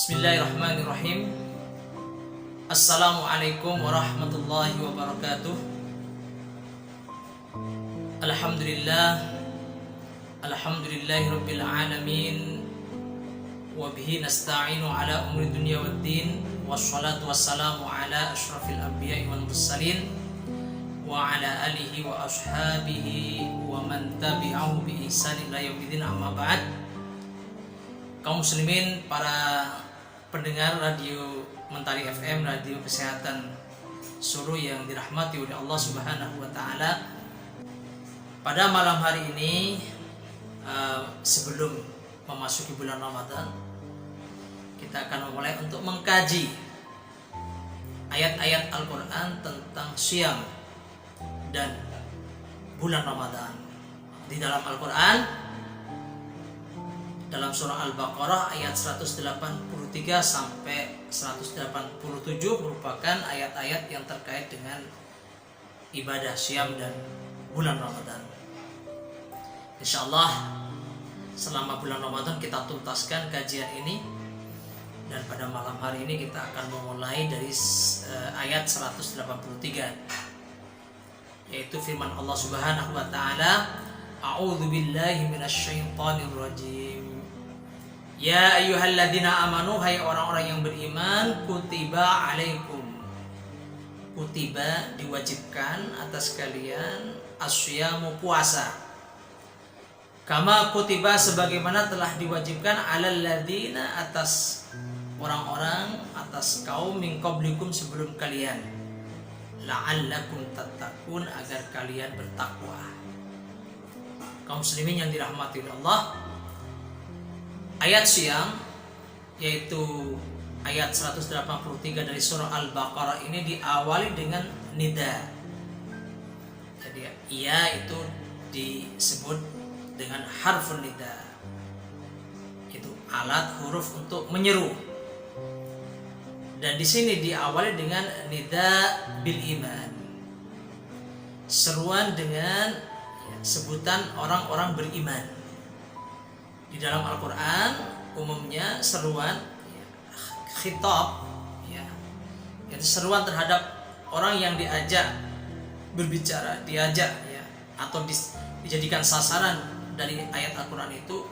Bismillahirrahmanirrahim. Assalamualaikum warahmatullahi wabarakatuh. Alhamdulillahi rabbil alamin. Wa bihi nasta'inu ala umri dunya waddin. Wassalatu wassalamu ala asyrafil anbiya'i wal mursalin wa ala alihi wa ashabihi wa man tabi'ahu bi ihsan ila yaumil amma ba'd. Kaum muslimin, para pendengar radio Mentari FM, radio kesehatan Solo yang dirahmati oleh Allah Subhanahu wa taala. Pada malam hari ini, sebelum memasuki bulan Ramadan, kita akan memulai untuk mengkaji ayat-ayat Al-Qur'an tentang siam dan bulan Ramadan. Di dalam Al-Qur'an, dalam surah Al-Baqarah ayat 183 sampai 187 merupakan ayat-ayat yang terkait dengan ibadah siam dan bulan Ramadan. Insyaallah selama bulan Ramadan kita tuntaskan kajian ini, dan pada malam hari ini kita akan memulai dari ayat 183, yaitu firman Allah Subhanahu wa taala, A'udzu billahi minasyaitonir rajim. Ya ayyuhalladzina amanu, hai orang-orang yang beriman, kutiba alaikum, kutiba diwajibkan atas kalian, asyamu puasa, kama kutiba sebagaimana telah diwajibkan, alal ladzina atas orang-orang, atas kaum min qablikum sebelum kalian, la'allakum tattaqun agar kalian bertakwa. Kaum muslimin yang dirahmati oleh Allah, ayat siam yaitu ayat 183 dari surah Al-Baqarah ini diawali dengan nida. Jadi ia itu disebut dengan harfun nida, itu alat huruf untuk menyeru. Dan di sini diawali dengan nida bil iman, seruan dengan sebutan orang-orang beriman. Di dalam Al-Quran umumnya seruan khitab, yaitu seruan terhadap orang yang diajak berbicara, diajak atau dijadikan sasaran dari ayat Al-Quran itu.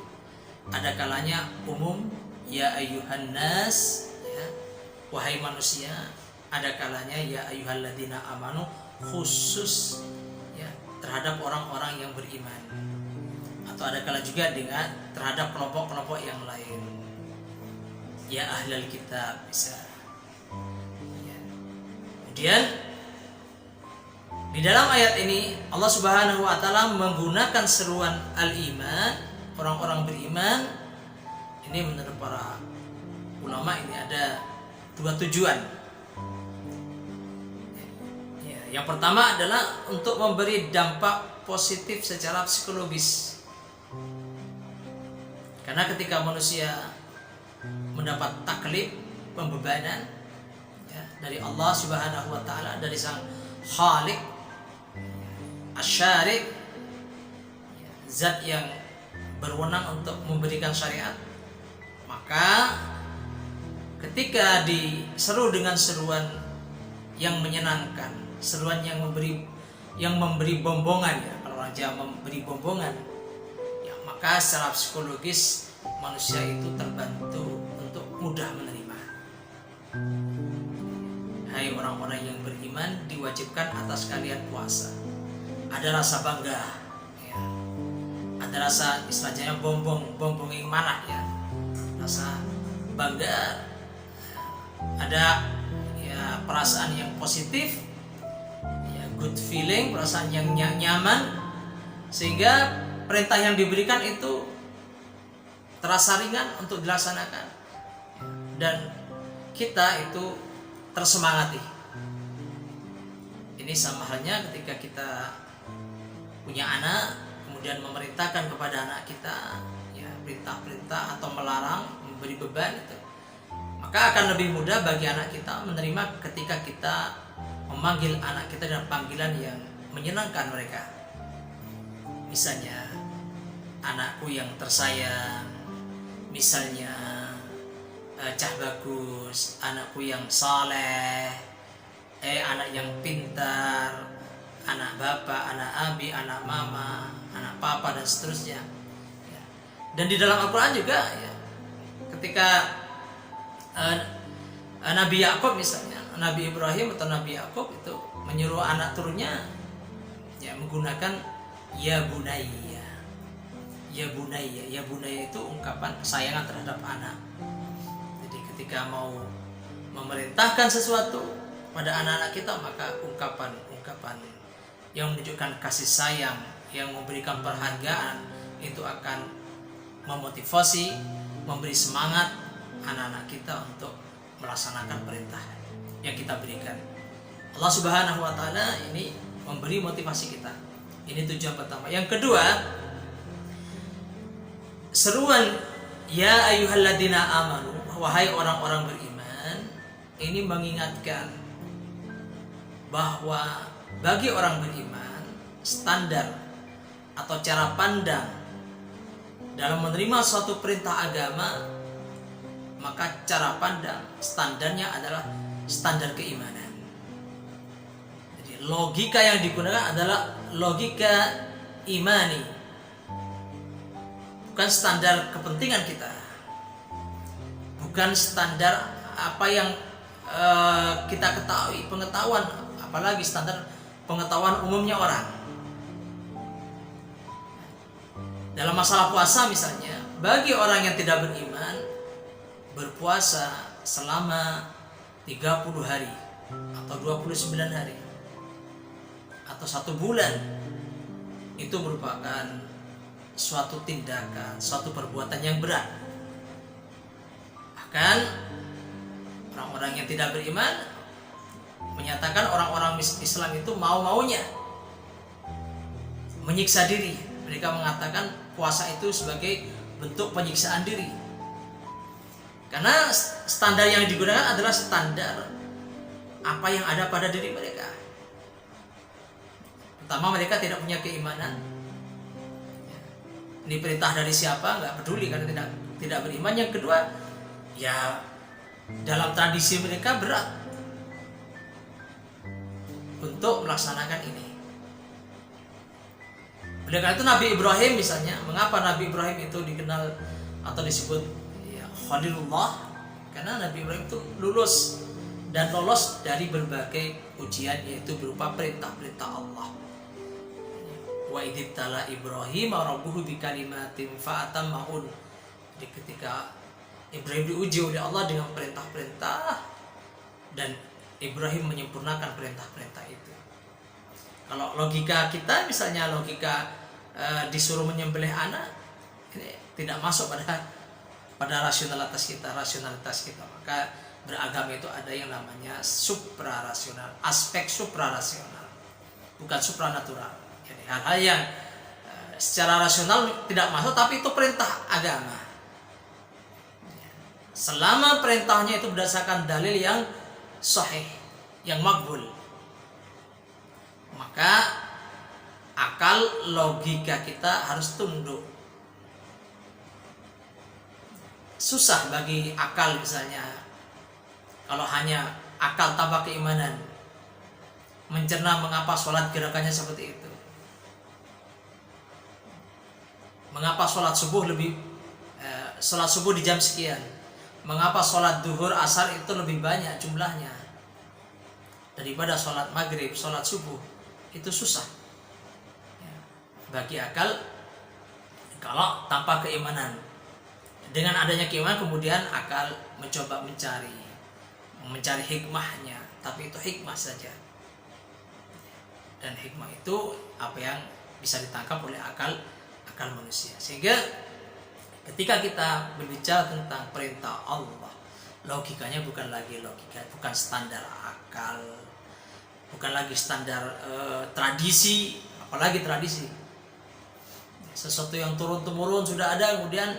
Ada kalanya umum, ya ayyuhan nas, wahai manusia. Ada kalanya ya ayyuhalladzina amanu, khusus terhadap orang-orang yang beriman, atau ada kala juga dengan terhadap kelompok-kelompok yang lain, ya ahlal kitab bisa. Kemudian di dalam ayat ini Allah Subhanahu wa taala menggunakan seruan al-iman, orang-orang beriman. Ini menurut para ulama ini ada dua tujuan. Yang pertama adalah untuk memberi dampak positif secara psikologis. Karena ketika manusia mendapat taklif, pembebanan dari Allah Subhanahu wa taala, dari Sang Khaliq Asy-Syari', zat yang berwenang untuk memberikan syariat, maka ketika diseru dengan seruan yang menyenangkan, seruan yang memberi bombongan, kalau orang Jawa memberi bombongan, maka secara psikologis manusia itu terbantu untuk mudah menerima. Hai orang-orang yang beriman, diwajibkan atas kalian puasa. Ada rasa bangga, ada rasa istilahnya bombong yang mana, rasa bangga, ada perasaan yang positif, good feeling, perasaan yang nyaman, sehingga perintah yang diberikan itu terasa ringan untuk dilaksanakan, dan kita itu tersemangati. Ini sama halnya ketika kita punya anak, kemudian memerintahkan kepada anak kita perintah-perintah atau melarang, memberi beban itu, maka akan lebih mudah bagi anak kita menerima ketika kita memanggil anak kita dengan panggilan yang menyenangkan mereka. Misalnya, anakku yang tersayang, misalnya cah bagus, anakku yang saleh, anak yang pintar, anak bapak, anak abi, anak mama, anak papa dan seterusnya. Ya. Dan di dalam Al-Quran juga ya, ketika Nabi Yakub misalnya, Nabi Ibrahim atau Nabi Yakub itu menyuruh anak turunnya ya menggunakan ya bunayya. Ya bunayya, ya bunayya itu ungkapan kesayangan terhadap anak. Jadi ketika mau memerintahkan sesuatu pada anak-anak kita, maka ungkapan yang menunjukkan kasih sayang, yang memberikan perhargaan, itu akan memotivasi, memberi semangat anak-anak kita untuk melaksanakan perintah yang kita berikan. Allah Subhanahu wa taala ini memberi motivasi kita. Ini tujuan pertama. Yang kedua, seruan ya ayyuhalladzina amanu, wahai orang-orang beriman, ini mengingatkan bahwa bagi orang beriman, standar atau cara pandang dalam menerima suatu perintah agama, maka cara pandang standarnya adalah standar keimanan. Jadi logika yang digunakan adalah logika imani, bukan standar kepentingan kita, bukan standar apa yang kita ketahui, pengetahuan, apalagi standar pengetahuan umumnya orang. Dalam masalah puasa misalnya, bagi orang yang tidak beriman, berpuasa selama 30 hari atau 29 hari atau 1 bulan, itu merupakan suatu tindakan, suatu perbuatan yang berat. Bahkan orang-orang yang tidak beriman menyatakan orang-orang Islam itu mau-maunya menyiksa diri. Mereka mengatakan puasa itu sebagai bentuk penyiksaan diri, karena standar yang digunakan adalah standar apa yang ada pada diri mereka. Pertama, mereka tidak punya keimanan. Ini perintah dari siapa nggak peduli karena tidak beriman. Yang kedua, ya dalam tradisi mereka berat untuk melaksanakan ini. Oleh karena itu Nabi Ibrahim misalnya, mengapa Nabi Ibrahim itu dikenal atau disebut ya, Khalilullah? Karena Nabi Ibrahim itu lulus dan lolos dari berbagai ujian, yaitu berupa perintah-perintah Allah. Wa idibtala Ibrahim rabbuhu bikalimatin fa'atammahun. Jadi ketika Ibrahim diuji oleh Allah dengan perintah-perintah, dan Ibrahim menyempurnakan perintah-perintah itu. Kalau logika kita misalnya logika disuruh menyembelih anak, ini tidak masuk pada rasionalitas kita. Maka beragama itu ada yang namanya suprarasional, aspek suprarasional, bukan supranatural. Jadi hal-hal yang secara rasional tidak masuk, tapi itu perintah agama. Selama perintahnya itu berdasarkan dalil yang sahih, yang makbul, maka akal logika kita harus tunduk. Susah bagi akal misalnya, kalau hanya akal tanpa keimanan, mencerna mengapa sholat gerakannya seperti itu, mengapa sholat subuh di jam sekian, mengapa sholat duhur asar itu lebih banyak jumlahnya daripada sholat maghrib, sholat subuh. Itu susah bagi akal kalau tanpa keimanan. Dengan adanya keimanan, kemudian akal mencoba mencari hikmahnya, tapi itu hikmah saja, dan hikmah itu apa yang bisa ditangkap oleh akal manusia. Sehingga ketika kita berbicara tentang perintah Allah, logikanya bukan lagi logika, bukan standar akal, bukan lagi standar tradisi, apalagi tradisi. Sesuatu yang turun-temurun sudah ada, kemudian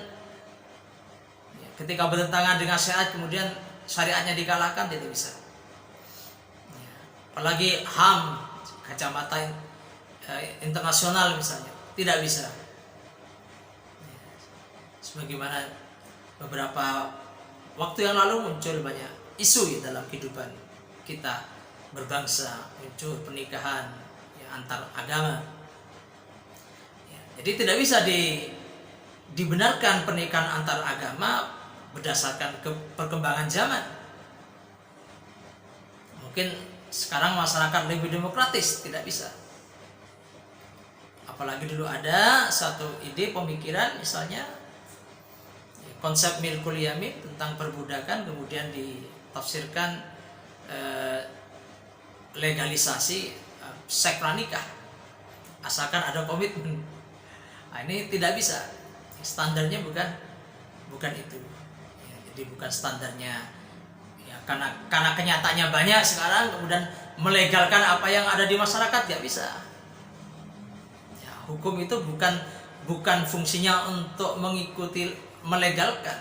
ketika bertentangan dengan syariat, kemudian syariatnya dikalahkan, tidak bisa. Apalagi HAM, kacamata internasional misalnya, tidak bisa. Sebagaimana beberapa waktu yang lalu muncul banyak isu ya dalam kehidupan kita berbangsa, muncul pernikahan ya, antar agama. Ya, jadi tidak bisa dibenarkan pernikahan antar agama berdasarkan perkembangan zaman. Mungkin sekarang masyarakat lebih demokratis, tidak bisa. Apalagi dulu ada satu ide pemikiran, misalnya konsep milkul yamin tentang perbudakan, kemudian ditafsirkan legalisasi seks pranikah asalkan ada komitmen. Nah, ini tidak bisa, standarnya bukan itu ya, jadi bukan standarnya ya, karena kenyataannya banyak sekarang kemudian melegalkan apa yang ada di masyarakat, tidak bisa. Hukum itu bukan fungsinya untuk mengikuti melegalkan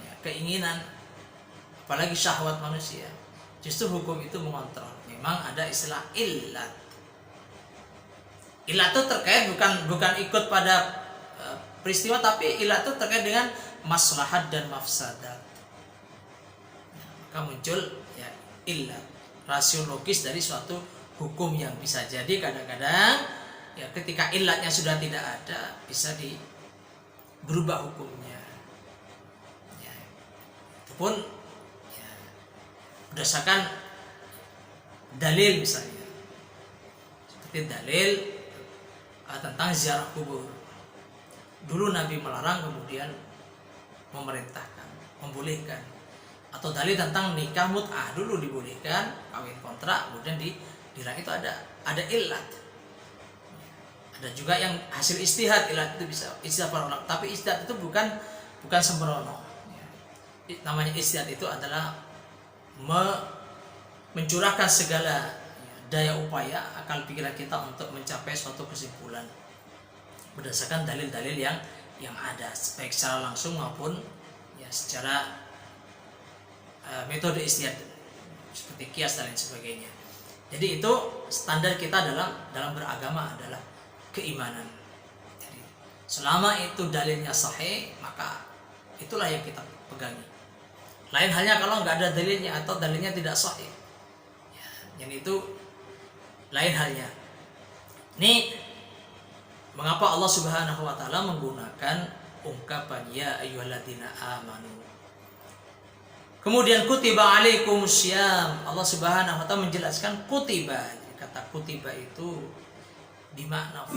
ya, keinginan apalagi syahwat manusia. Justru hukum itu mengontrol. Memang ada istilah illat. Illat itu terkait bukan ikut pada peristiwa, tapi illat itu terkait dengan maslahat dan mafsadat. Ya, maka muncul ya illat, rasio logis dari suatu hukum yang bisa jadi kadang-kadang ya ketika illatnya sudah tidak ada bisa berubah hukumnya. Ya, itu pun ya, berdasarkan dalil misalnya, seperti dalil tentang ziarah kubur. Dulu Nabi melarang, kemudian memerintahkan, membolehkan. Atau dalil tentang nikah mut'ah, dulu dibolehkan, kawin kontrak, kemudian dilarang. Itu ada illat. Ada juga yang hasil istihad, illat itu bisa istihad para ulama, tapi istihad itu bukan sembrono. Namanya istihad itu adalah mencurahkan segala daya upaya akal pikiran kita untuk mencapai suatu kesimpulan berdasarkan dalil-dalil yang ada, baik secara langsung maupun ya secara metode istihad seperti kias dan lain sebagainya. Jadi itu standar kita dalam beragama adalah keimanan. Jadi selama itu dalilnya sahih, maka itulah yang kita pegangi. Lain halnya kalau nggak ada dalilnya atau dalilnya tidak sahih, ya, yang itu lain halnya. Ini mengapa Allah Subhanahu wa taala menggunakan ungkapan ya ayyuhalladzina amanu. Kemudian kutiba alaikumusiyam. Allah Subhanahu wa taala menjelaskan kutiba. Kata kutiba itu bermakna